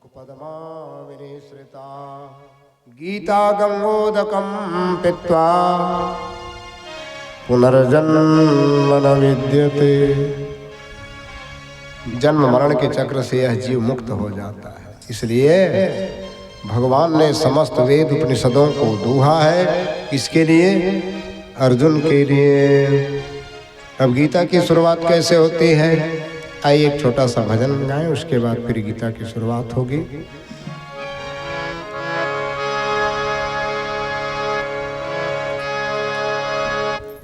मुखपद्माविनिसृता गीता गंगोदकं पीत्वा पुनर्जन्म न विद्यते। जन्म मरण के चक्र से यह जीव मुक्त हो जाता है। इसलिए भगवान ने समस्त वेद उपनिषदों को दोहा है। किसके लिए? अर्जुन के लिए। अब गीता की शुरुआत कैसे होती है? आइए एक छोटा सा भजन गाएं, उसके बाद फिर गीता की शुरुआत होगी।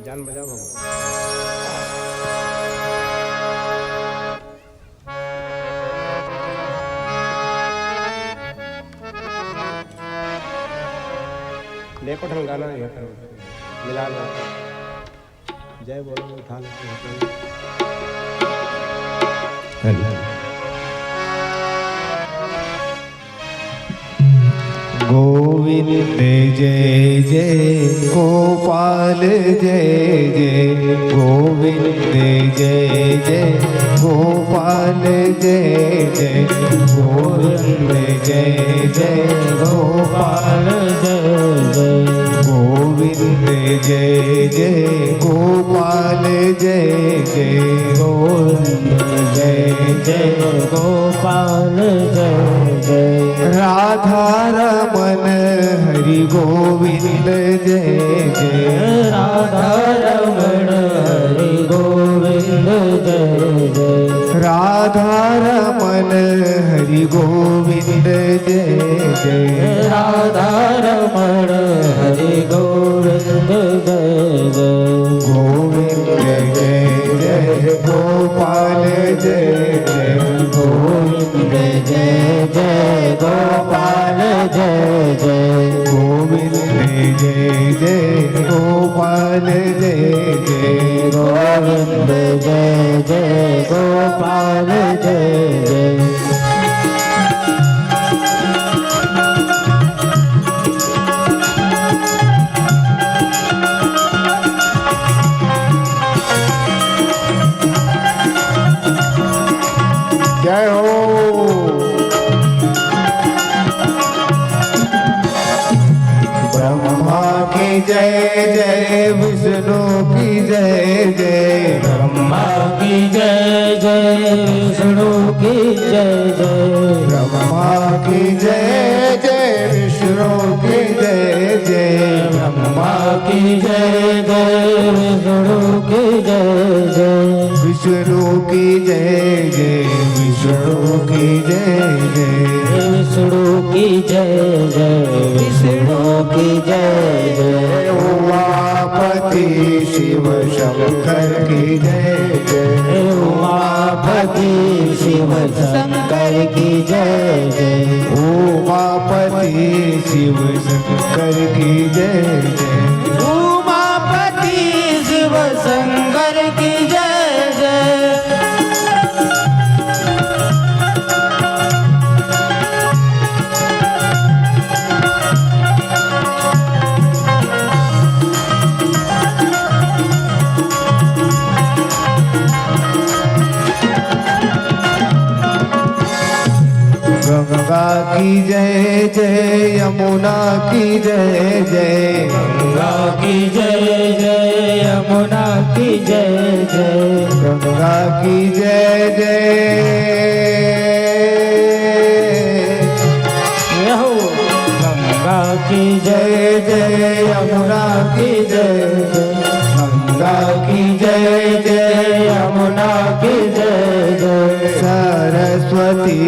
जान बजा भगवान। देखो ढंग गाना है, मिला लो, जय बोलो, उठा लो। गोविंद जय जय गोपाल जय जय गोविंद जय जय गोपाल जय जय गोविंद जय जय गोपाल जय जय गोविंद जय जय गोपाल जय जय गोविंद जय जय गोपाल जय जय राधा रमन हरि गोविंद जय जय राधा रमण हरि गोविंद जय जय राधा रमन हरि गोविंद जय जय राधा रमण हरि गोविंद जय जय गोविंद जय जय गोपाल जय जय गोविंद जय जय गोपाल जय जय गोविंद जय जय गोपाल जय जय गोविंद जय जय गोपाल जय जय। जय हो। ब्रह्मा की जय जय विष्णु की जय जय ब्रह्मा की जय जय विष्णु की जय जय ब्रह्मा की जय जय विष्णु की जय जय ब्रह्मा की जय जय विष्णु की जय जय विष्णु की जय जय विष्णु की जय जय विष्णु की जय जय विष्णु की जय जय उमापति शिव शंकर की जय जय उमापति शिव शंकर की जय जय उमापति शिव शंकर की जय जय उमापति शिव शंकर की जय जय। गंगा की जय जय यमुना की जय जय गंगा की जय जय यमुना की जय जय गंगा की जय जय गंगा की जय जय यमुना की जय जय गंगा की जय जय यमुना की जय जय सरस्वती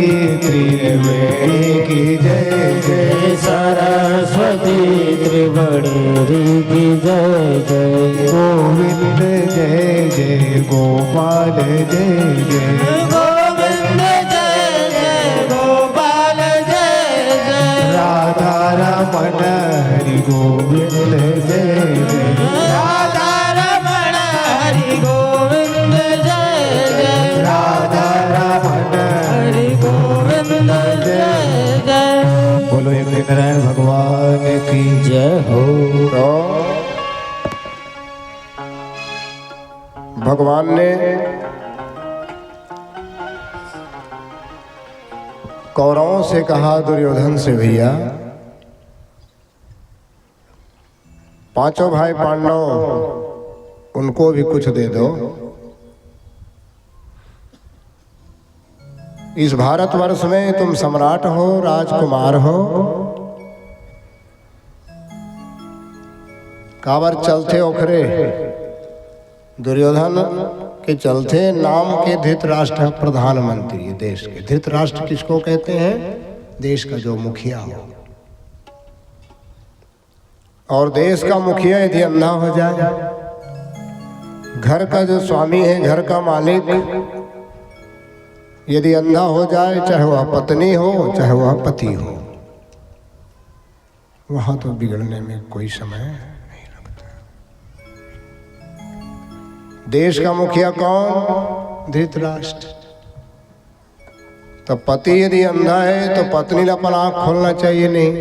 त्रिवेणी की जय जय सरस्वती त्रिवेणी की जय जय गोविंद जय जय गोपाल जय जय गोविंद जय जय गोपाल जय जय राधा रमण हरि गोविंद जय जय राधा रमण हरि गोविंद जय जय राधा रमण हरि गोविंद जय जय। बोलो एक नारायण भगवान की जय हो। तो भगवान ने कौरवों से कहा दुर्योधन से, भैया पांचों भाई पांडव उनको भी कुछ दे दो। इस भारतवर्ष में तुम सम्राट हो, राजकुमार हो, काबर चलते ओखरे दुर्योधन के चलते नाम के धृतराष्ट्र प्रधानमंत्री देश के। धृतराष्ट्र किसको कहते हैं? देश का जो मुखिया हो। और देश का मुखिया यदि अंधा हो जाए, घर का जो स्वामी है, घर का मालिक यदि अंधा हो जाए, चाहे वह पत्नी हो चाहे वह पति हो, वहां तो बिगड़ने में कोई समय नहीं लगता। देश का मुखिया कौन? धृतराष्ट्र। तो पति यदि अंधा है तो पत्नी ने अपन आँख खोलना चाहिए नहीं।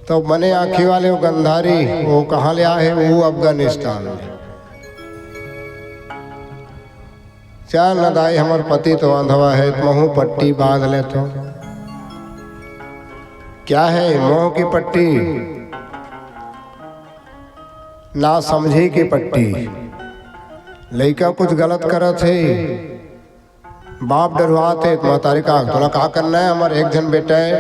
तो मने आँखी वाले वो गंधारी वो कहाँ ले आए? वो अफगानिस्तान में। चाल न दाई हमार पति तो अंधवा है, महू पट्टी बांध ले तो क्या है? मोह की पट्टी, ना समझी की पट्टी। लड़का कुछ गलत करत है, बाप डरवाते महतारी का तोला का करना है? हमारे एक जन बेटा है,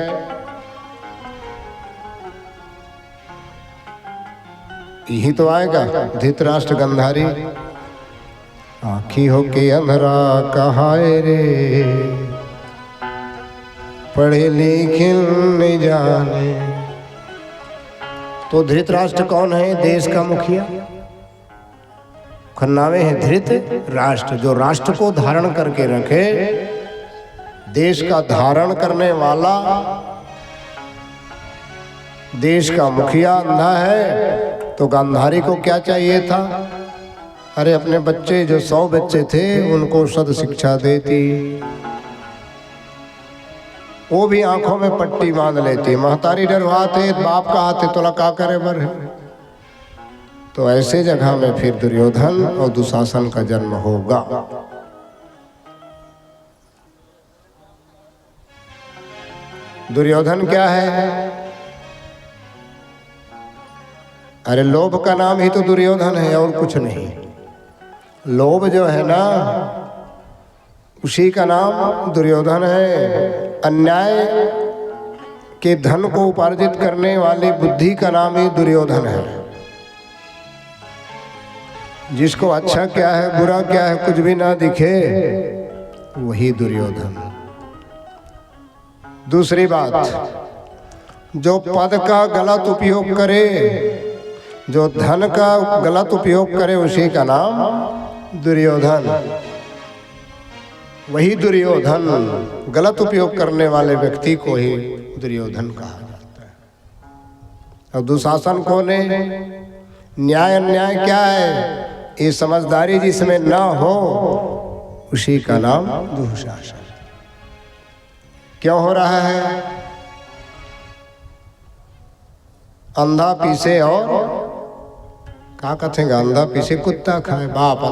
यही तो आएगा। धृतराष्ट्र गंधारी आँखी हो के अंधरा कहाए रे, पढ़े लिखे नहीं जाने। तो धृतराष्ट्र कौन है? देश का मुखिया। खन्नावे है धृत राष्ट्र, जो राष्ट्र को धारण करके रखे, देश का धारण करने वाला देश का मुखिया अंधा है। तो गांधारी को क्या चाहिए था? अरे अपने बच्चे जो 100 बच्चे थे उनको सद शिक्षा देती, वो भी आंखों में पट्टी बांध लेती। महतारी डरवाते, बाप का हाथे तोला का करे बर है। तो ऐसे जगह में फिर दुर्योधन और दुशासन का जन्म होगा। दुर्योधन क्या है? अरे लोभ का नाम ही तो दुर्योधन है और कुछ नहीं। लोभ जो है ना, उसी का नाम दुर्योधन है। अन्याय के धन को उपार्जित करने वाली बुद्धि का नाम ही दुर्योधन है। जिसको अच्छा क्या है बुरा क्या है कुछ भी ना दिखे, वही दुर्योधन। दूसरी बात, जो पद का गलत उपयोग करे, जो धन का गलत उपयोग करे, उसी का नाम दुर्योधन। वही दुर्योधन, गलत उपयोग करने वाले व्यक्ति को ही दुर्योधन कहा जाता है। और दुशासन कौन है? न्याय अन्याय क्या है, ये समझदारी जिसमें ना हो, उसी का नाम दुशासन। क्यों हो रहा है? अंधा पीसे और क्या कथेंगे? अंधा पीछे कुत्ता खाए। बाप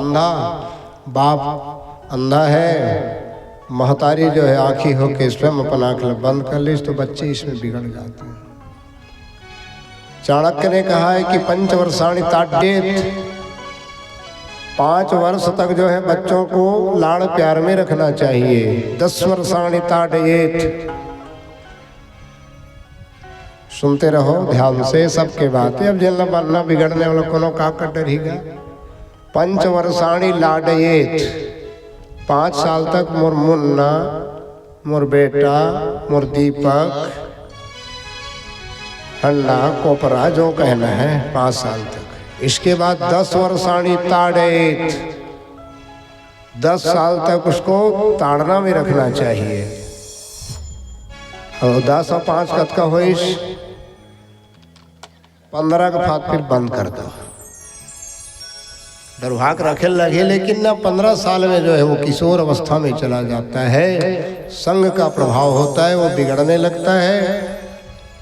अंधा है, महतारी जो है आँखी होके स्वयं अपन आँख बंद कर ली, तो बच्चे इसमें बिगड़ जाते हैं। चाणक्य ने कहा है कि 5 वर्षाणि ताड्येत, 5 वर्ष तक जो है बच्चों को लाड़ प्यार में रखना चाहिए। 10 वर्षाणि ताड्येत। सुनते रहो ध्यान से सबके बातें। अब जलना बनना बिगड़ने वाला कोनो का डर ही गया। 5 वर्षाणि लाडयेत, 5 साल तक मोर मुन्ना, मोर बेटा, मोर दीपक, अंडा कोपरा जो कहना है, 5 साल तक। इसके बाद 10 वर्षाणि ताड़ेत, 10 साल तक उसको ताड़ना में रखना चाहिए। और 10 और 5 कत का होइस, 15 के बाद फिर बंद कर दो। दरभाग रखे लगे, लेकिन ना 15 साल में जो है वो किशोर अवस्था में चला जाता है। संग का प्रभाव होता है, वो बिगड़ने लगता है।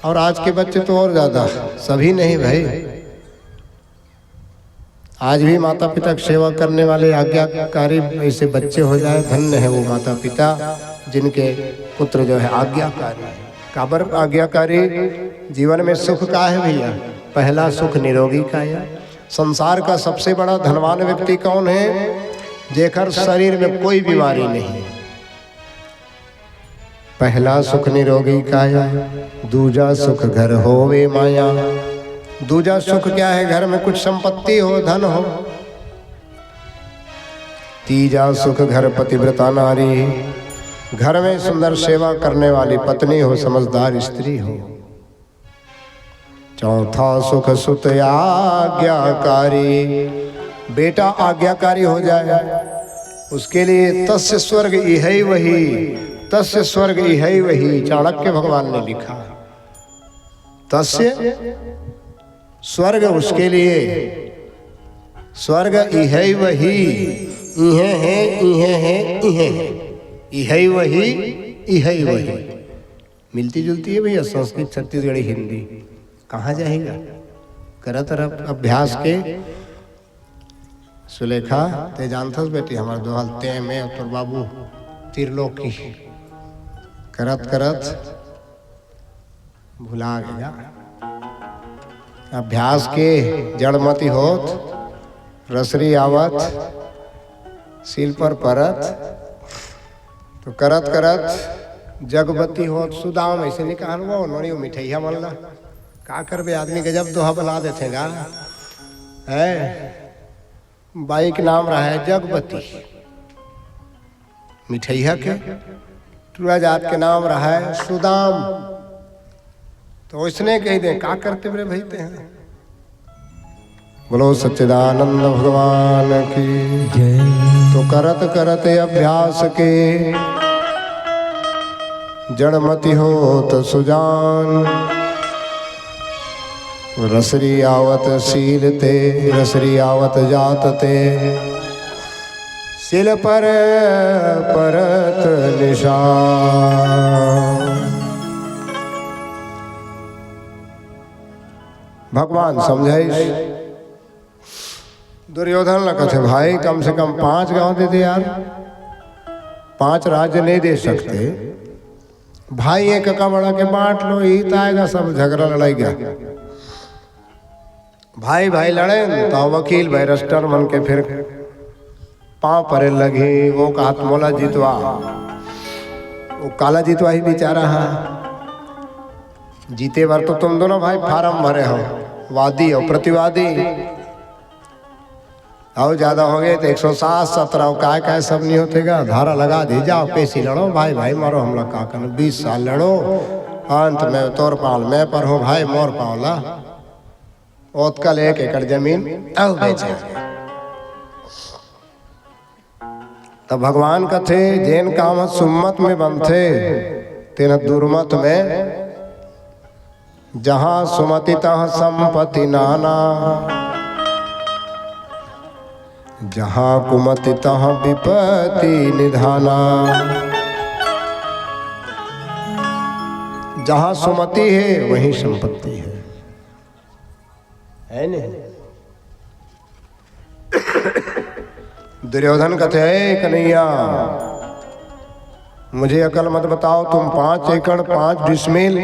और आज के बच्चे तो और ज़्यादा, सभी नहीं भाई। आज भी माता पिता की सेवा करने वाले आज्ञाकारी ऐसे बच्चे हो जाए, धन्य है वो माता पिता। जिनके पुत्र जो है आज्ञाकारी है। काबर आज्ञाकारी? जीवन में सुख का है भैया, पहला सुख निरोगी का है। संसार का सबसे बड़ा धनवान व्यक्ति कौन है? जेकर शरीर में कोई बीमारी नहीं। पहला सुख निरोगी का है। दूजा सुख घर होवे माया। दूजा सुख क्या है? घर में कुछ संपत्ति हो, धन हो। तीजा सुख घर पतिव्रता नारी। घर में सुंदर सेवा करने वाली पत्नी हो, समझदार स्त्री हो। चौथा सुख सुत आज्ञाकारी। बेटा आज्ञाकारी हो जाए, उसके लिए तस्य स्वर्ग इहै वही, तस्य स्वर्ग इहै वही, चाणक्य भगवान ने लिखा। तस्य स्वर्ग उसके लिए, स्वर्ग इहै वही, इहे है, इहे है, इहे है, इहै वही, इहै वही। मिलती जुलती है भैया संस्कृत, छत्तीसगढ़ी, हिंदी। कहाँ जाएगा? कर तरफ अभ्यास के। सुलेखा ते जानथस बेटी हमार दोहल ते में तोर बाबू त्रिलोकी करत करत भुला गया। अभ्यास के जड़मती होत, रसरी आवत, सील पर परत, तो करत करत जगबती होत। सुदाम ऐसे निकाल वो नोनी मिठैया मल्ला का करबे, आदमी गजब दोहा बना देते गा है। बाई के नाम रहा है जगबती, मिठैया के टूरा जात के नाम रहा है सुदाम। तो इसने कह दे का करते बड़े भईते हैं। बोलो सच्चिदानंद भगवान की जय। तो करत करत अभ्यास के जड़मति हो तो सुजान। रसरी आवत सील ते, रसरी आवत जात ते, सिल पर परत निशान। भगवान समझाइश। दुर्योधन न कथे भाई कम से कम 5 गांव दे दे यार, 5 राज्य नहीं दे सकते भाई, एक का बड़ा के बांट लो, ईत आएगा सब झगड़ा लड़ाई गया। भाई भाई लड़े तो वकील बैरिस्टर मन के फिर पांव परे लगी। वो का हाथ मोला जीतवा, वो काला जीतवा ही बेचारा है। जीते बार तो तुम दोनों भाई फार्म भरे हो, वादी और प्रतिवादी। और ज्यादा हो गए तो 107, 17 काय सब नहीं होतेगा। धारा लगा दी, जाओ पेशी लड़ो, भाई भाई मारो, हमला का कर 20 साल लड़ो, अंत में तोर पाल मैं पर हो भाई मोर पावला। ओतकल 1 एकड़ जमीन अब बेचे। तब भगवान कथे जैन काम सुम्मत में बनथे तेन दुर्मत में। जहाँ सुमति तहाँ संपत्ति नाना, जहाँ कुमति तहाँ विपत्ति निधाना। जहाँ सुमति है वहीं संपत्ति है नहीं? दुर्योधन कहते हैं कन्हैया मुझे अकल मत बताओ, तुम 5 एकड़ 5 डिसमिल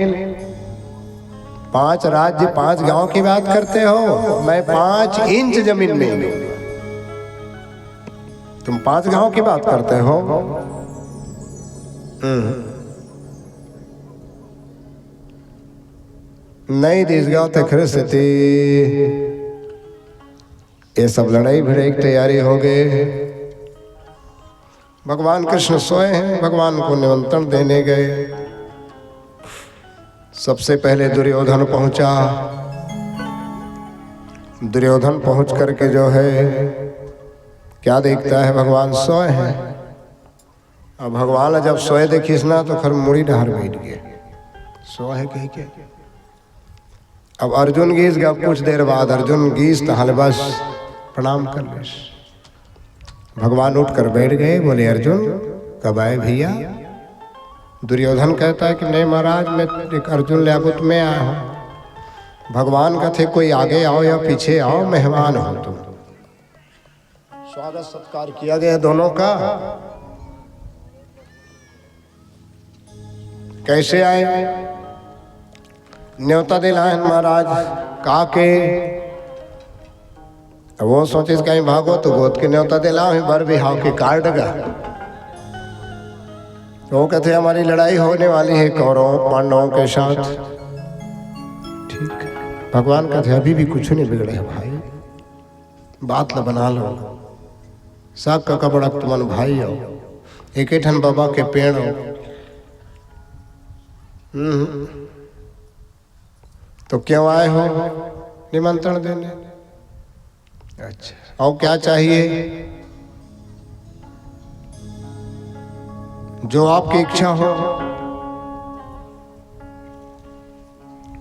5 राज्य 5 गांव की बात करते हो, मैं 5 इंच जमीन में, तुम 5 गांव की बात करते हो। नहीं दिस गाँव तक स्थिति। ये सब लड़ाई भिड़ाई की तैयारी हो गए। भगवान कृष्ण सोए हैं, भगवान को निमंत्रण देने गए। सबसे पहले दुर्योधन पहुंचा। दुर्योधन पहुंच करके जो है क्या देखता है, भगवान सोए हैं। अब भगवान जब सोए देखिस ना तो खर मुड़ी ढार बैठ गए, सोए है कहीं के। अब अर्जुन गीस का कुछ देर बाद अर्जुन गीस तो बस प्रणाम कर ले। भगवान उठ कर बैठ गए, बोले अर्जुन कब आए भैया। दुर्योधन कहता है कि नहीं महाराज मैं एक अर्जुन लियाकुत में आया हूँ। भगवान का थे कोई आगे आओ या पीछे आओ, मेहमान हो तुम। स्वागत सत्कार किया गया दोनों का। कैसे आए? न्योता दिलायन महाराज काके। वो सोचे कहीं भागो तो गोद के न्योता दिला बर बिहाव के काट गा। वो कहते हमारी लड़ाई होने वाली है कौरवों पांडवों के साथ। ठीक, भगवान कहते अभी भी कुछ नहीं बिगड़े है भाई, बात ल बना लो। सब का कबड़ा तुमन भाई हो, एक ठन बाबा के पेड़ हो। तो क्यों आए हो निमंत्रण देने? अच्छा, और क्या चाहिए? जो आपकी इच्छा हो।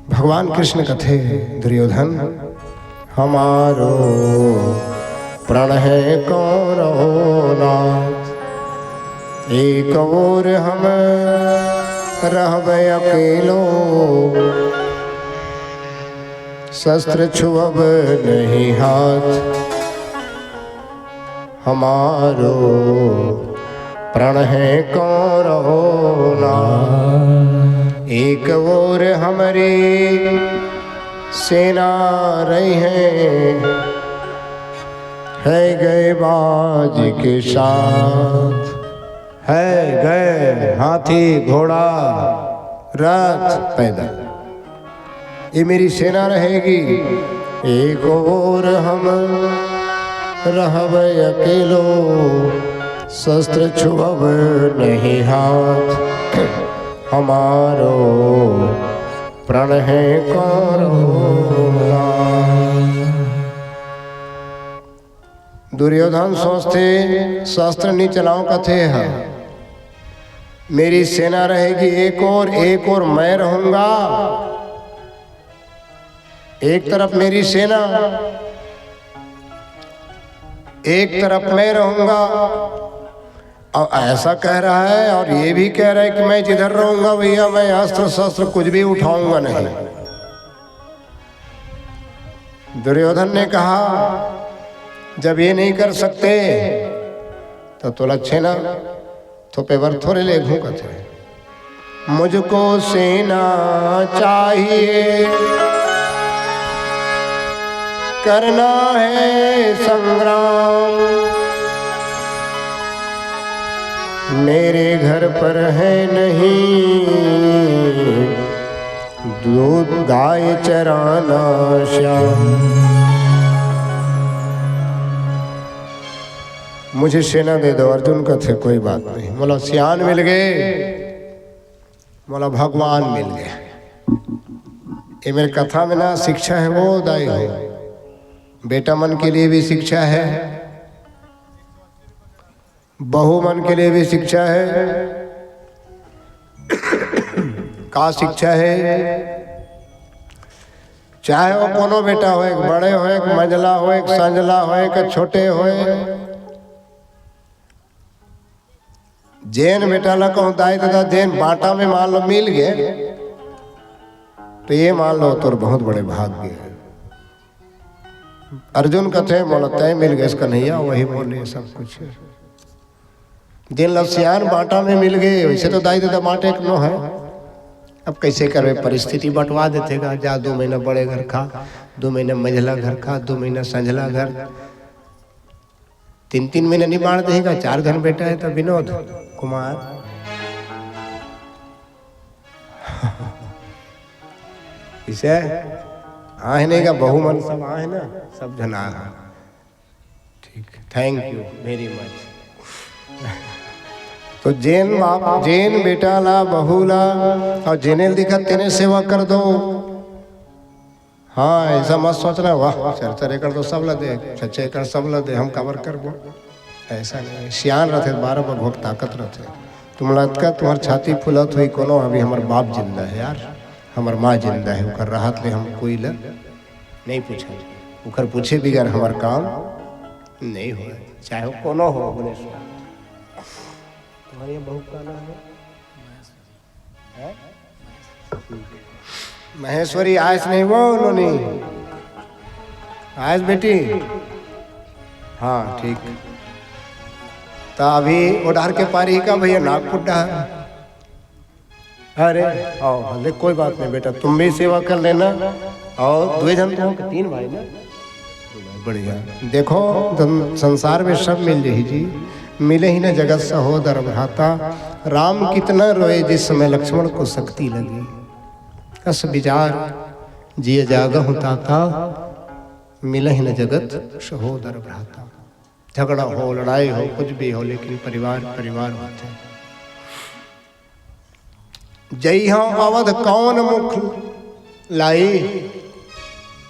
भगवान कृष्ण कथे दुर्योधन हमारो प्रण है कौरवनाथ, एक और हम रहबे अकेलो, शस्त्र छुअब नहीं हाथ, हमारो प्रण है कौरवनाथ, एक और हमारी सेना रही है गए बाज के साथ, है गए हाथी घोड़ा रथ पैदल, ये मेरी सेना रहेगी। एक और हम रहब अकेलो, शस्त्र छुअब नहीं हाथ, हमारो प्रण है कौरवनाथ। दुर्योधन सोचते शस्त्र नहीं चलाऊं कथे है, मेरी सेना रहेगी एक और मैं रहूंगा। एक तरफ मेरी सेना, एक तरफ मैं रहूंगा। और ऐसा कह रहा है और ये भी कह रहा है कि मैं जिधर रहूंगा भैया मैं अस्त्र शस्त्र कुछ भी उठाऊंगा नहीं। दुर्योधन ने कहा जब ये नहीं कर सकते तो तुलच्छे ना तो पेवर थोड़े ले घूंगा थे। मुझको सेना चाहिए, करना है संग्राम, मेरे घर पर है नहीं दूध गाय चराना श्याम। मुझे सेना दे दो। अर्जुन का थे कोई बात नहीं, बोला सियान मिल गए, बोला भगवान मिल गए। ये मेरी कथा में ना शिक्षा है वो दाई हो, बेटा मन के लिए भी शिक्षा है, बहू मन के लिए भी शिक्षा है। का शिक्षा है? चाहे वो कोनो बेटा हो, एक बड़े हो, एक मंझला हो, एक संजला हो, एक छोटे हो, जैन बेटा ला कहूँ दाई दादा जैन बाटा में मान लो मिल गए तो ये मान लो तो बहुत बड़े भाग्य है। अर्जुन कथे बोला तय मिल गए कन्हैया, वही बोले सब कुछ। दिन लसियान बाटा में मिल गए, वैसे तो दाई दादा बाटे एक नो है। अब कैसे करे, परिस्थिति बंटवा देतेगा, जा 2 महीना बड़े घर खा, 2 महीना मंझला घर खा, 2 महीना संझला घर, 3-3 महीना नहीं बांट देगा। 4 घर बेटा है तो विनोद कुमार इसे आहे नहीं का बहु मन सब आहे ना, सब जना। ठीक, थैंक यू वेरी मच। तो जैन बाप जैन बेटा ला बहू ला और जैने दिखा तेने सेवा कर दो। हाँ ऐसा मत सोचना वाह 4 एकड़ तो सब ला दे, 6 एकड़ सब ला दे, हम कवर कर वो। ऐसा नहीं, सियान रहते 12 पर बहुत ताकत रहते। तुम लगता तुम्हार छाती फुलत हुई कोनो, अभी हमार बाप जिंदा है यार, हमार माँ जिंदा है, उकर राहत ले हम कोई ल नहीं पूछे, उकर पूछे बिगर हमार काम नहीं हो, चाहे कोनो हो। तुम्हारी बहू का नाम है महेश्वरी। आयस नहीं वो उन्होंने आयस बेटी, हाँ ठीक। तो अभी उडार के पारी का भैया नागपुर अरे आओ बोले कोई बात नहीं बेटा, तुम भी सेवा कर लेना। और 2 जन तो 3 भाई ना, बढ़िया। देखो संसार में सब मिल रही जी, मिले ही न जगत सहोदर भ्राता। राम कितना रोए जिस समय लक्ष्मण को शक्ति लगी। कस विचार जिये जागहु ताता, मिले ही न जगत सहोदर भ्राता। झगड़ा हो, लड़ाई हो, कुछ भी हो, लेकिन परिवार परिवार होते हैं। जय हो अवध कौन मुख लाई,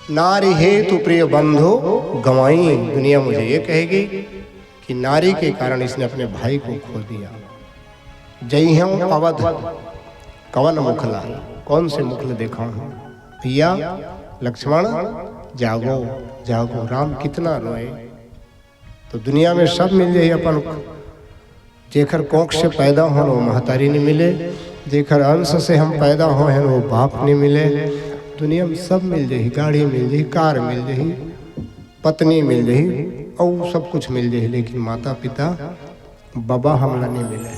नारी हेतु प्रिय बंधु गवाई। दुनिया मुझे ये कहेगी कि नारी के कारण इसने अपने भाई को खो दिया। जय हो अवध कौन मुख लाई, कौन से मुखल देखा हूं भैया। लक्ष्मण जागो जागो, राम कितना रोए। तो दुनिया में सब मिल जाए अपन, जेखर कोख से पैदा हो वो महतारी नहीं मिले, जेखर अंश से हम पैदा हो हैं वो बाप नहीं मिले। दुनिया में सब मिल जाए, गाड़ी मिल जाए, कार मिल जाए, पत्नी मिल जाए और सब कुछ मिल जाए, लेकिन माता पिता बाबा हमला नहीं मिले।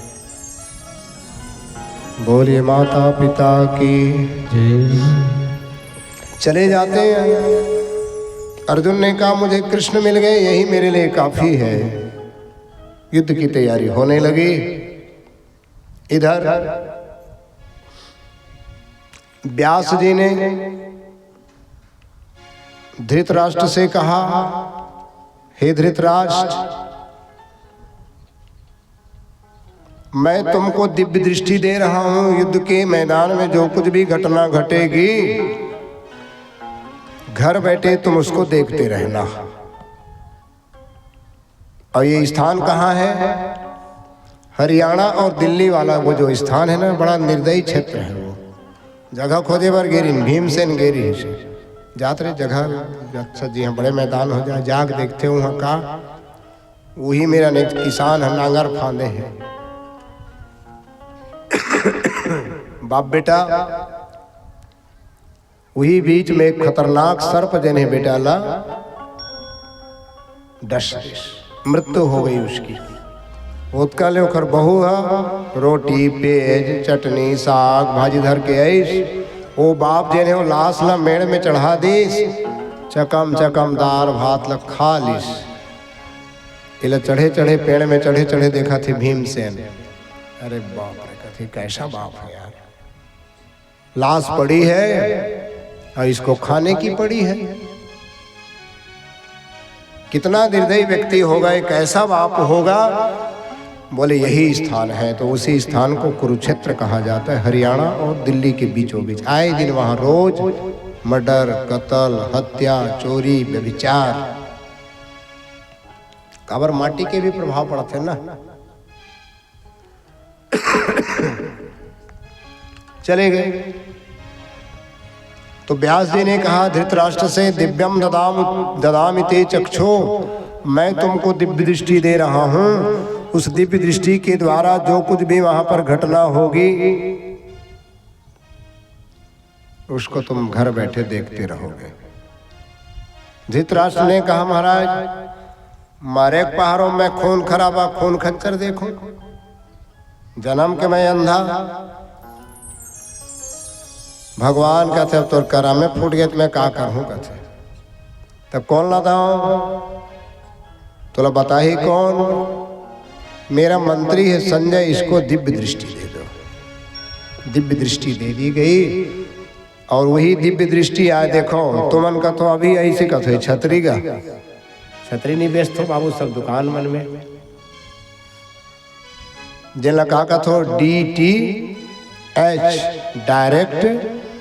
बोलिए माता पिता की चले जाते हैं। अर्जुन ने कहा मुझे कृष्ण मिल गए, यही मेरे लिए काफी है। युद्ध की तैयारी होने लगी। इधर व्यास जी ने धृतराष्ट्र से कहा, हे धृतराष्ट्र, मैं तुमको दिव्य दृष्टि दे रहा हूं। युद्ध के मैदान में जो कुछ भी घटना घटेगी, घर बैठे तुम उसको देखते रहना। और ये स्थान कहाँ है? हरियाणा और दिल्ली वाला वो जो स्थान है ना, बड़ा निर्दयी क्षेत्र है। वो जगह खोजे पर गेरी, भीमसेन गेरी से जाते जगह अच्छा जी, हम बड़े मैदान हो जाए, जाग देखते वहाँ का वही मेरा नेक किसान है, नांगर फांदे हैं। बाप बेटा वही बीच में एक खतरनाक सर्प जने बेटाला डस मृत्यु हो गई उसकी। उत्का ले ओकर बहू है, रोटी पेज चटनी साग भाजी धर के आईस। वो बाप जने वो लाश ला मेड़ में चढ़ा दीस, चकम चकम दार भात ला खा लीस। इला चढ़े चढ़े पेड़ में चढ़े चढ़े देखा थे भीमसेन। अरे बाप रे, कथे कैसा बाप है यार, लाश पड़ी है और इसको खाने की पड़ी है। कितना निर्दयी व्यक्ति होगा, एक ऐसा बाप होगा। बोले यही स्थान है। तो उसी स्थान को कुरुक्षेत्र कहा जाता है, हरियाणा और दिल्ली के बीचों बीच। आए दिन वहां रोज मर्डर, कत्ल, हत्या, चोरी, व्यभिचार। काबर माटी के भी प्रभाव पड़ते ना। चले गए। तो व्यास जी ने कहा धृतराष्ट्र से, दिव्यम ददामि ते चक्षु, मैं तुमको दिव्य दृष्टि दे रहा हूं। उस दिव्य दृष्टि के द्वारा जो कुछ भी वहां पर घटना होगी उसको तुम घर बैठे देखते रहोगे। धृतराष्ट्र ने कहा महाराज, मारे पहाड़ों में खून खराबा, खून खच्चर देखो, जन्म के मैं अंधा। भगवान कहते अब तो करा में फूट गया तो मैं क्या करूं कहते। तब कौन लाता हूं? तो बता ही कौन? मेरा मंत्री है संजय, इसको दिव्य दृष्टि दे दो। दिव्य दृष्टि दे दी गई। और वही दिव्य दृष्टि आए देखो तुमन का तो अभी ऐसे कथो छतरी का, छतरी नहीं बेचते बाबू, सब दुकान मन में जिन का कथो DTH, डायरेक्ट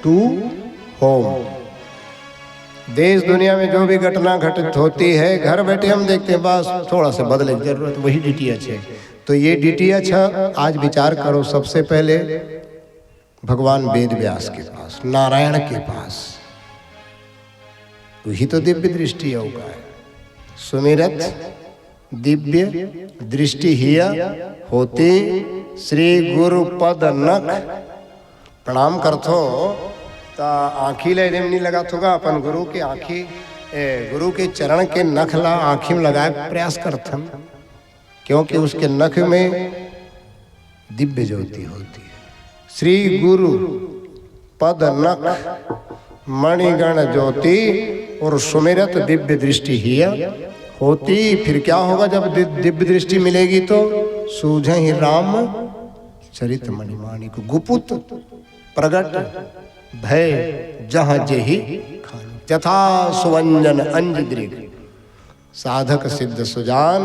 टू होम। देश दुनिया में जो भी घटना घटित होती है घर बैठे हम देखते हैं, बस थोड़ा सा बदले की जरूरत, वही DTH है। तो ये DTH है। आज विचार करो, सबसे पहले भगवान वेद व्यास के पास, नारायण के पास, वही तो दिव्य दृष्टि होगा। सुमिरत दिव्य दृष्टि ही होती श्री गुरु पद नख। प्रणाम करथो तो आँखी ले नहीं लगा थोगा, अपन गुरु के आँखी गुरु के चरण के नख ला आँखी में लगाए प्रयास करथन, क्योंकि उसके नख में दिव्य ज्योति होती है। श्री गुरु पद नख मणिगण ज्योति और सुमिरत दिव्य दृष्टि ही होती। फिर क्या होगा जब दिव्य दृष्टि मिलेगी? तो सूझे ही राम चरित मणिमाणिक गुपुत प्रगट भय जहाँ जेहि खान यथा सुवंजन अंज दृग साधक सिद्ध सुजान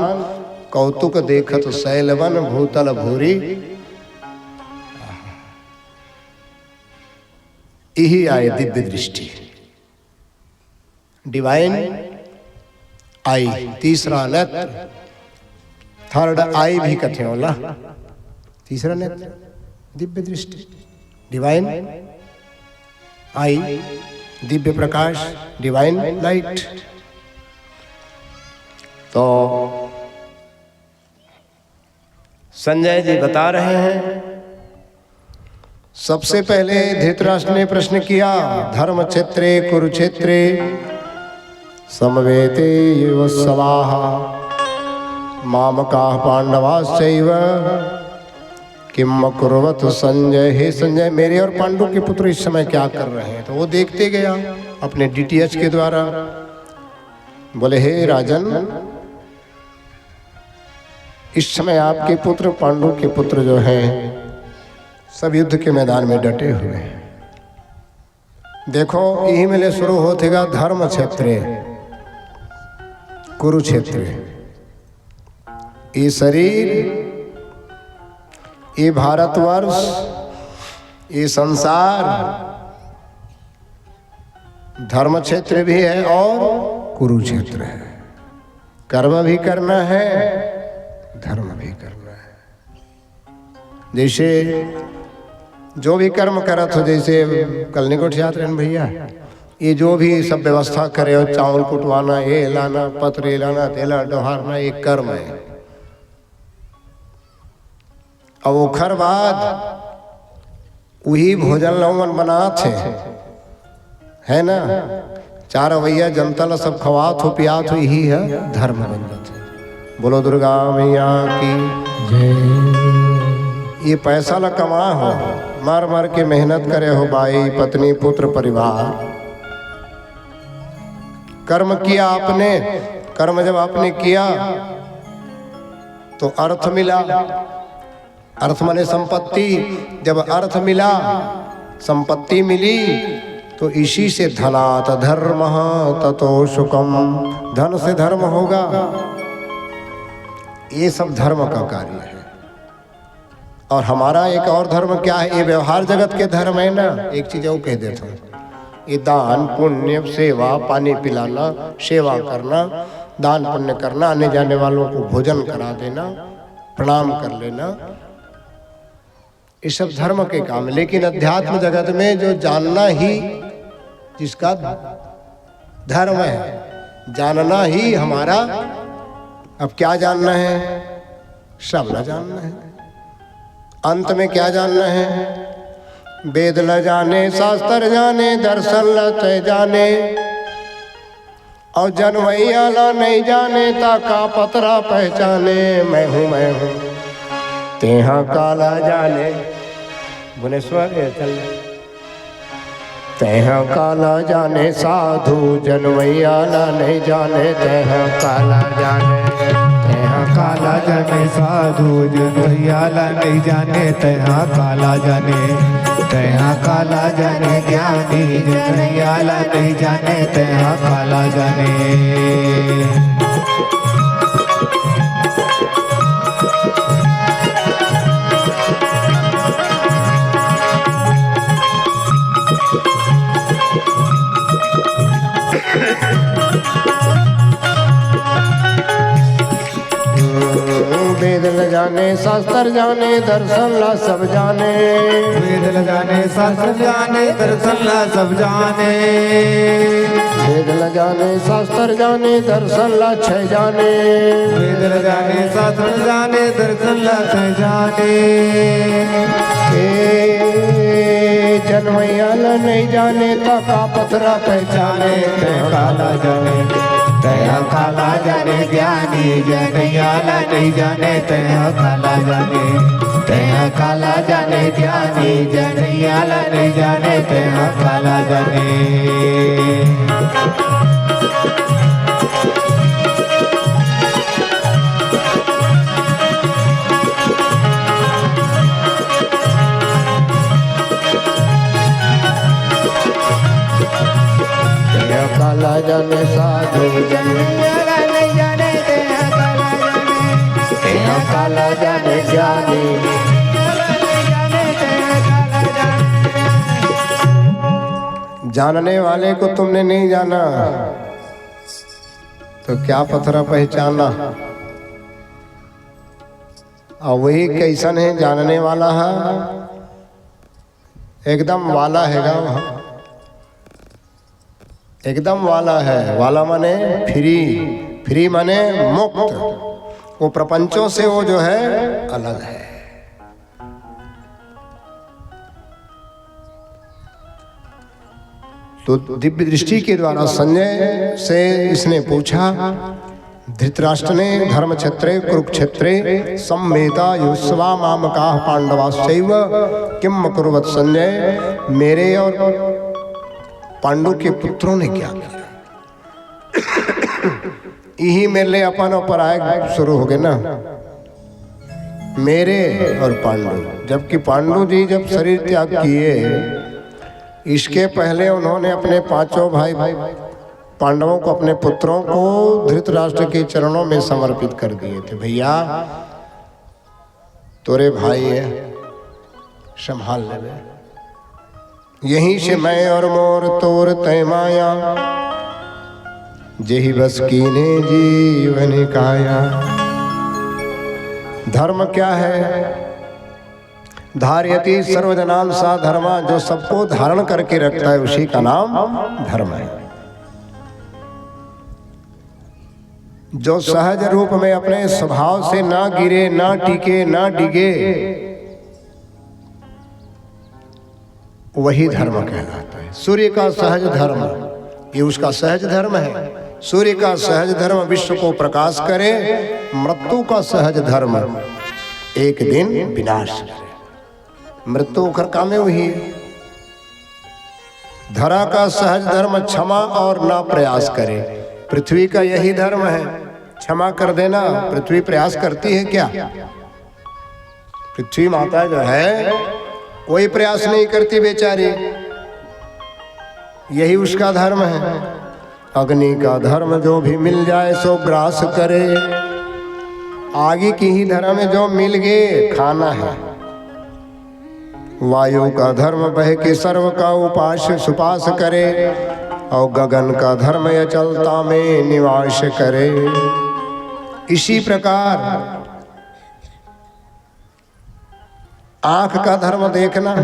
कौतुक देखत शैलवन भूतल भूरी। यही आए दिव्य दृष्टि, डिवाइन आई, तीसरा नेत्र, थर्ड आई भी कथे होला, तीसरा नेत्र दिव्य दृष्टि, divine I, Divya Prakash, divine light. तो संजय जी बता रहे हैं, सबसे पहले धृतराष्ट्र ने प्रश्न किया, धर्म क्षेत्रे कुरुक्षेत्रे समवेते युवस्सवाः मामकाः पांडवाश्चैव किम कुर्वत संजय। हे संजय, मेरे और पांडु के पुत्र इस समय क्या कर रहे हैं? तो वो देखते गया अपने डीटीएच के द्वारा। बोले, हे राजन, इस समय आपके पुत्र पांडु के पुत्र जो हैं सब युद्ध के मैदान में डटे हुए हैं। देखो, यही में शुरू होतेगा धर्म क्षेत्र कुरुक्षेत्र। ये शरीर, ये भारतवर्ष, ये संसार धर्म क्षेत्र भी है और कुरुक्षेत्र है। कर्म भी करना है, धर्म भी करना है। जैसे जो भी कर्म करत हो, जैसे कलनिकोट यात्रा भैया, ये जो भी सब व्यवस्था करे हो, चावल कुटवाना, ये लाना, पत्र लाना, तेला डोहारना, ये कर्म है। अब ओखर बाद वही भोजन लौवन बनात है ना, चार भैया जनता ला सब खवात हो पियात हो, यही है धर्म बन जाते। बोलो दुर्गा मैया की जय। ये पैसा ला कमा हो, मार मार के मेहनत करे हो, भाई पत्नी पुत्र परिवार, कर्म किया आपने। कर्म जब आपने किया तो अर्थ मिला, अर्थ माने संपत्ति। जब अर्थ मिला, संपत्ति मिली, तो इसी से धनात् धर्मः ततो सुखम, धन से धर्म होगा। ये सब धर्म का कार्य है। और हमारा एक और धर्म क्या है? ये व्यवहार जगत के धर्म है ना। एक चीज और कह देता हूँ, ये दान पुण्य सेवा, पानी पिलाना, सेवा करना, दान पुण्य करना, आने जाने वालों को भोजन करा देना, प्रणाम कर लेना, ये सब धर्म के काम है। लेकिन अध्यात्म जगत में जो जानना ही जिसका धर्म है, जानना ही हमारा। अब क्या जानना है? सब न जानना है। अंत में क्या जानना है? वेद न जाने, शास्त्र जाने, दर्शन न तय जाने, और जनवैया ला नहीं जाने, ताका पतरा पहचाने। मैं हूँ तेहा काला जाने, भुवनेश्वर चल। तेहा काला जाने साधु, जनवैया ला नहीं जाने, तेहा काला जाने। तेहा काला जाने साधु, जनवैया ला नहीं जाने, तेहा काला जाने। तेहा काला जाने ज्ञानी, जनवैया ला नहीं जाने, तेहा काला जाने। वेद न जाने, शास्त्र जाने, दर्शन ला सब जाने। वेद न जाने, शास्त्र जाने, दर्शन ला सब जाने। वेद न जाने, शास्त्र जाने, दर्शन ला छह जाने। वेद न जाने, शास्त्र जाने, दर्शन ला छह जाने। जनवैया ला नहीं जाने, ताका पथरा पहचाने, तेहा काला जाने। तेहा काला जाने ज्ञानी, जनवैया ला नहीं जाने, तेहा काला जाने। तैहा काला जाने ज्ञानी जनैयाला नहीं जाने तैहा काला जाने। काला जाने साधु जनैयाला नहीं जाने तैहा काला जाने। तैहा काला जाने ज्ञानी। जानने वाले को तुमने नहीं जाना तो क्या पथरा पहचाना। और वही कैसन है जानने वाला है, एकदम वाला हैगा वहाँ, एकदम वाला है। वाला माने फ्री, फ्री माने मुक्त। वो प्रपंचों से वो जो है अलग है। तो दिव्य दृष्टि के द्वारा संजय से इसने पूछा, धृतराष्ट्र ने धर्म क्षेत्रे कुरुक्षेत्रे संवेदा युष्वा मामकाः पांडवाश्चैव किम कुर्वत संजय, मेरे और पांडु के पुत्रों ने क्या किया। यही मेरे लिए अपन ऊपर आए शुरू हो गए ना, मेरे और पांडु। जबकि पांडु जी जब शरीर त्याग किए, इसके पहले उन्होंने अपने पांचों भाई पांडवों को, अपने पुत्रों को धृतराष्ट्र के चरणों में समर्पित कर दिए थे। भैया तोरे भाई है, संभाल ले। यहीं से मैं और मोर तोर तय माया, जेहि बस कीने जीवन काया। धर्म क्या है? धार्यति सर्वजनान सा धर्मा, जो सबको धारण करके रखता है उसी का नाम धर्म है। जो सहज रूप में अपने स्वभाव से ना गिरे, ना टिके, ना डिगे, वही धर्म कहलाता है। सूर्य का सहज धर्म, ये उसका सहज धर्म है। सूर्य का सहज धर्म विश्व को प्रकाश करे, मृत्यु का सहज धर्म एक दिन विनाश करे। मृत्यु उखर कामे हुई। धरा का सहज धर्म क्षमा और ना प्रयास करे। पृथ्वी का यही धर्म है, क्षमा कर देना। पृथ्वी प्रयास करती है क्या? पृथ्वी माता जो है कोई प्रयास नहीं करती बेचारी, यही उसका धर्म है। अग्नि का धर्म जो भी मिल जाए सो ग्रास करे। आगे की ही धर्म में जो मिल गए खाना है। वायु का धर्म बह के सर्व का उपास सुपास करे, और गगन का धर्म अचलता में निवास करे। इसी प्रकार आंख का धर्म देखना,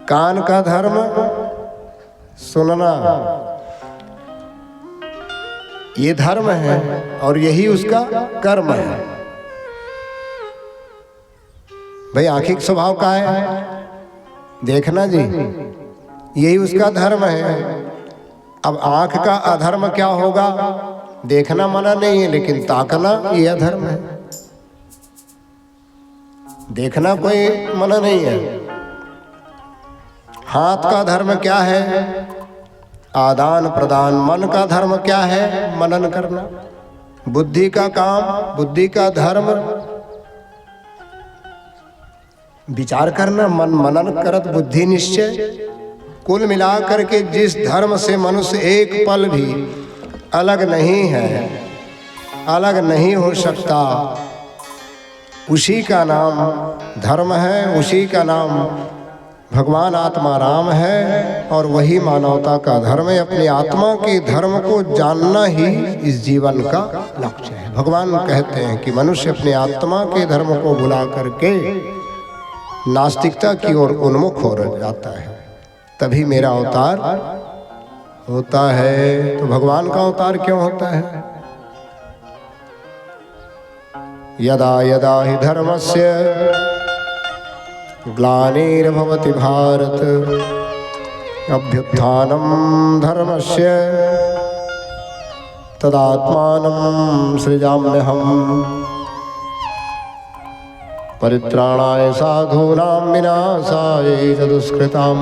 कान का धर्म सुनना, ये धर्म है और यही उसका कर्म है। भाई आंखिक स्वभाव का है देखना जी, यही उसका धर्म है। अब आंख का अधर्म क्या होगा? देखना मना नहीं है, लेकिन ताकना ये अधर्म है। देखना कोई मना नहीं है। हाथ का धर्म क्या है? आदान प्रदान। मन का धर्म क्या है? मनन करना। बुद्धि का काम, बुद्धि का धर्म विचार करना। मन मनन करत बुद्धि निश्चय। कुल मिलाकर के जिस धर्म से मनुष्य एक पल भी अलग नहीं है, अलग नहीं हो सकता, उसी का नाम धर्म है, उसी का नाम भगवान आत्मा राम है। और वही मानवता का धर्म है। अपनी आत्मा के धर्म को जानना ही इस जीवन का लक्ष्य है। भगवान कहते हैं कि मनुष्य अपनी आत्मा के धर्म को भुला करके नास्तिकता की ओर उन्मुख हो जाता है, तभी मेरा अवतार होता है। तो भगवान का अवतार क्यों होता है? यदा यदा हि धर्मस्य ग्लानिर्भवति भारत, अभ्युत्थानं धर्मस्य तदात्मानं सृजाम्यहम्। परित्राणाय साधूनां विनाशाय च दुष्कृतां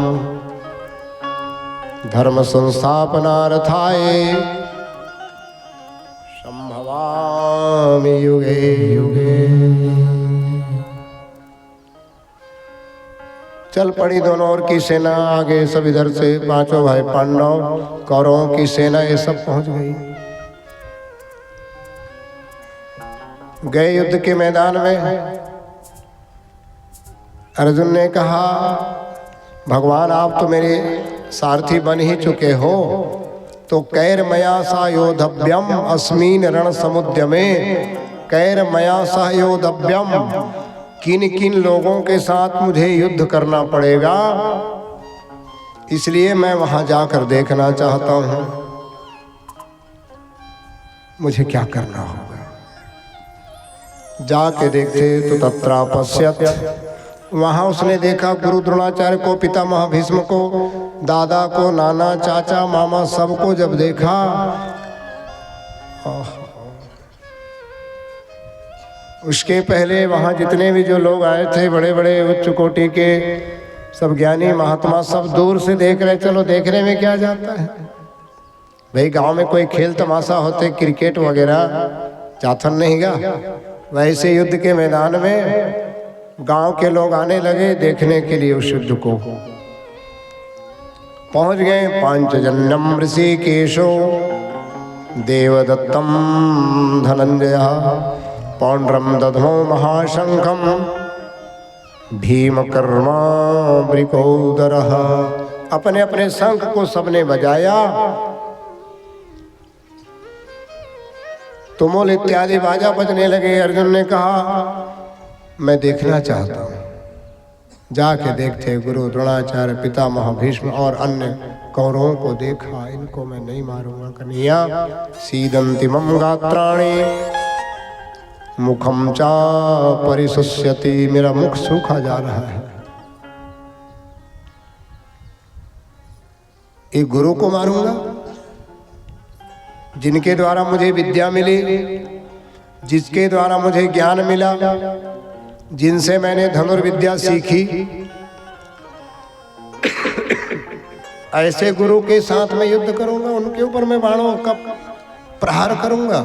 धर्म संस्थापनार्थाय संभवामि युगे युगे। चल पड़ी दोनों ओर की सेना आगे, सब इधर से पांचों भाई पांडव कौरवों की सेना ये सब पहुंच गई। गए युद्ध के मैदान में। अर्जुन ने कहा भगवान आप तो मेरे सारथी बन ही चुके हो, तो कैर मया सा योधव्यम अस्मीन रण समुद्यमे। कैर मया सा योधव्यम, किन किन लोगों के साथ मुझे युद्ध करना पड़ेगा, इसलिए मैं वहां जाकर देखना चाहता हूं मुझे क्या करना होगा। जाके देखते तो तत्रापश्यत्, वहां उसने देखा गुरु द्रोणाचार्य को, पितामह भीष्म को, दादा को, नाना, चाचा, मामा सबको जब देखा, उसके पहले वहां जितने भी जो लोग आए थे बड़े बड़े उच्च कोटि के सब ज्ञानी महात्मा सब दूर से देख रहे। चलो देखने में क्या जाता है भाई, गांव में कोई खेल तमाशा होते क्रिकेट वगैरह जाथन नहीं गा, वैसे युद्ध के मैदान में गांव के लोग आने लगे देखने के लिए उस युद्ध को। पहुंच गए पांचजन्यम ऋषिकेशो देवदत्तम धनंजय पौंड्रम दधो महाशंखम भीमकर्मा वृकोदरः। अपने अपने शंख को सबने बजाया, तुमुल इत्यादि बाजा बजने लगे। अर्जुन ने कहा मैं देखना चाहता हूं। जाके देखते गुरु द्रोणाचार्य, पितामह भीष्म और अन्य कौरवों को देखा, इनको मैं नहीं मारूंगा। कन्हैया सीदंति मम गात्राणि मुखम चा परिशुष्यति, मेरा मुख सूखा जा रहा है। एक गुरु को मारूंगा जिनके द्वारा मुझे विद्या मिली, जिसके द्वारा मुझे ज्ञान मिला, जिनसे मैंने धनुर्विद्या सीखी, ऐसे गुरु के साथ मैं युद्ध करूंगा, उनके ऊपर मैं बाणों का प्रहार करूंगा।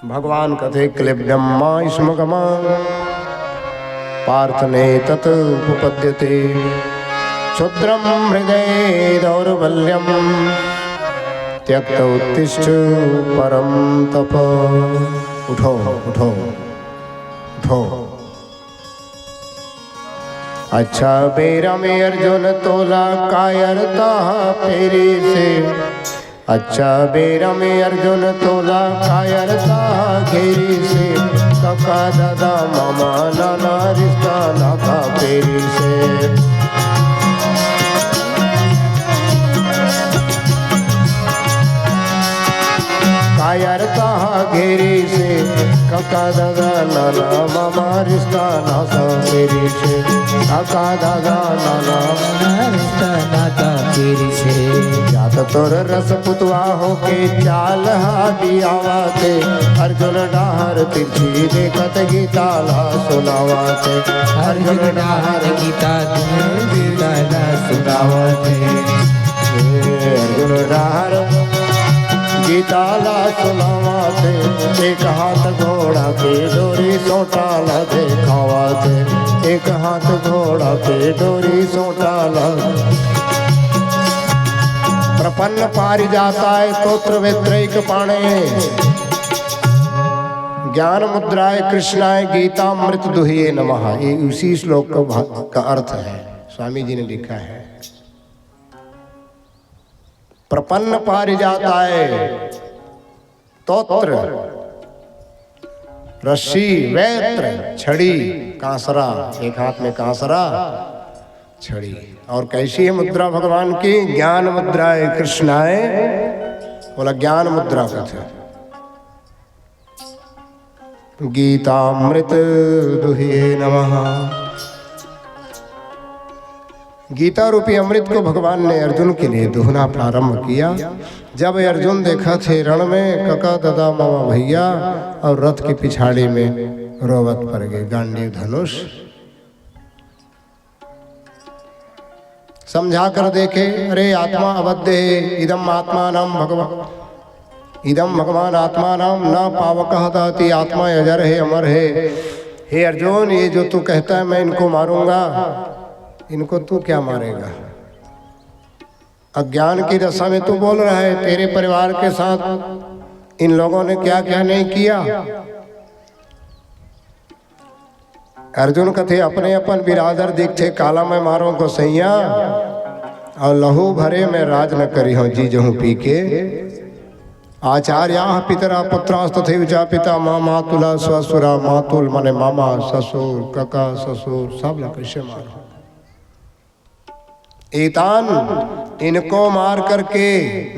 भगवान कथे क्लिब्यम मा स्मगमा पार्थने तत् उपपद्यते क्षुद्रम हृदय दौर्बल्यम त्यक्त उत्तिष्ठ परम तप। उठो उठो उठो। अच्छा बेरा में अर्जुन तोला कायरता फेरी से, अच्छा बेरा में अर्जुन तोला कायरता घेरी से, काका दादा मामा नाना रिश्ता नाथा फेरी से। कायरता घेरी से, काका दादा नाना मामा रिश्ता नाथा फेरी से, काका दादा नाना मामा रिश्ता नाथा फेरी से। जात तोर रस पुतवा होके चाल हादी आवाते, अर्जुन डाहर तिरछी देखत गीताला सुनावाते, अर्जुन डाहर गीता गीताला सुनावाते, अर्जुन डाहर गीताला सुनावाते। एक हाथ घोड़ा के डोरी सोटाला देखावाते, एक हाथ घोड़ा के डोरी सोटाला। प्रपन्न पारिजाताय तोत्र वेत्रैक पाणे, ज्ञान मुद्राय कृष्णाय गीतामृत दुहिये नमः। ये उसी श्लोक का अर्थ है, स्वामी जी ने लिखा है। प्रपन्न पारिजाताय तोत्र, रस्सी, वैत्र, छड़ी, कांसरा, एक हाथ में कांसरा छड़ी। और कैसी है मुद्रा भगवान की? ज्ञान मुद्राय कृष्णाय, बोला ज्ञान मुद्रा का था। गीतामृत दुहिये नमः। गीता रूपी अमृत को भगवान ने अर्जुन के लिए दुहना प्रारंभ किया। जब अर्जुन देखा थे रण में कका दादा मामा भैया और रथ की पिछाड़ी में रोवत पर गए गांडीव धनुष समझा कर देखे। अरे आत्मा अबद्ध है, इदम आत्मा नाम भगवान आत्मा नाम न पावकः दहति, आत्मा अजर है अमर है। हे अर्जुन, ये जो तू कहता है मैं इनको मारूंगा, इनको तू क्या मारेगा? अज्ञान की दशा में तू बोल रहा है। तेरे परिवार के साथ इन लोगों ने क्या क्या नहीं किया। अर्जुन कथे अपने अपन बिरादर दिखे, काला मैं मारो को सैया, और लहू भरे में राज न करी हूँ जी जहूँ पी के। आचार्या पितरा पुत्रास्तथे विचा पिता माँ मातुला ससुरा, मातुल माने मामा, ससुर काका ससुर सब ला कैसे मारो। एतान इनको मार करके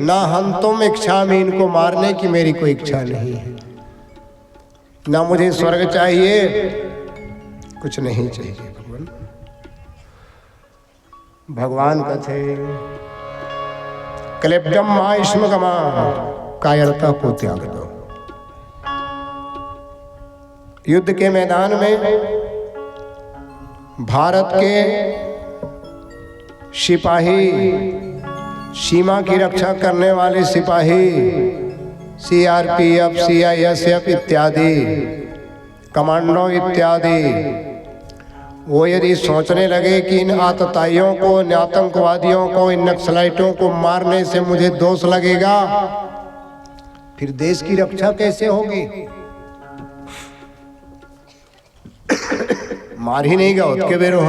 ना हंतुम इच्छा में, इनको मारने की मेरी कोई इच्छा नहीं है। ना मुझे स्वर्ग चाहिए, कुछ नहीं चाहिए। भगवान कथे क्लिप्तम माँ इस्म गमा, कायरता को त्याग दो। युद्ध के मैदान में भारत के सिपाही, सीमा की रक्षा करने वाले सिपाही, CRPF, CISF इत्यादि, कमांडो इत्यादि, वो यदि सोचने लगे कि इन आतताइयों को, इन आतंकवादियों को, इन नक्सलाइटों को मारने से मुझे दोष लगेगा, फिर देश की रक्षा कैसे होगी? मार ही नहीं गया के बेरो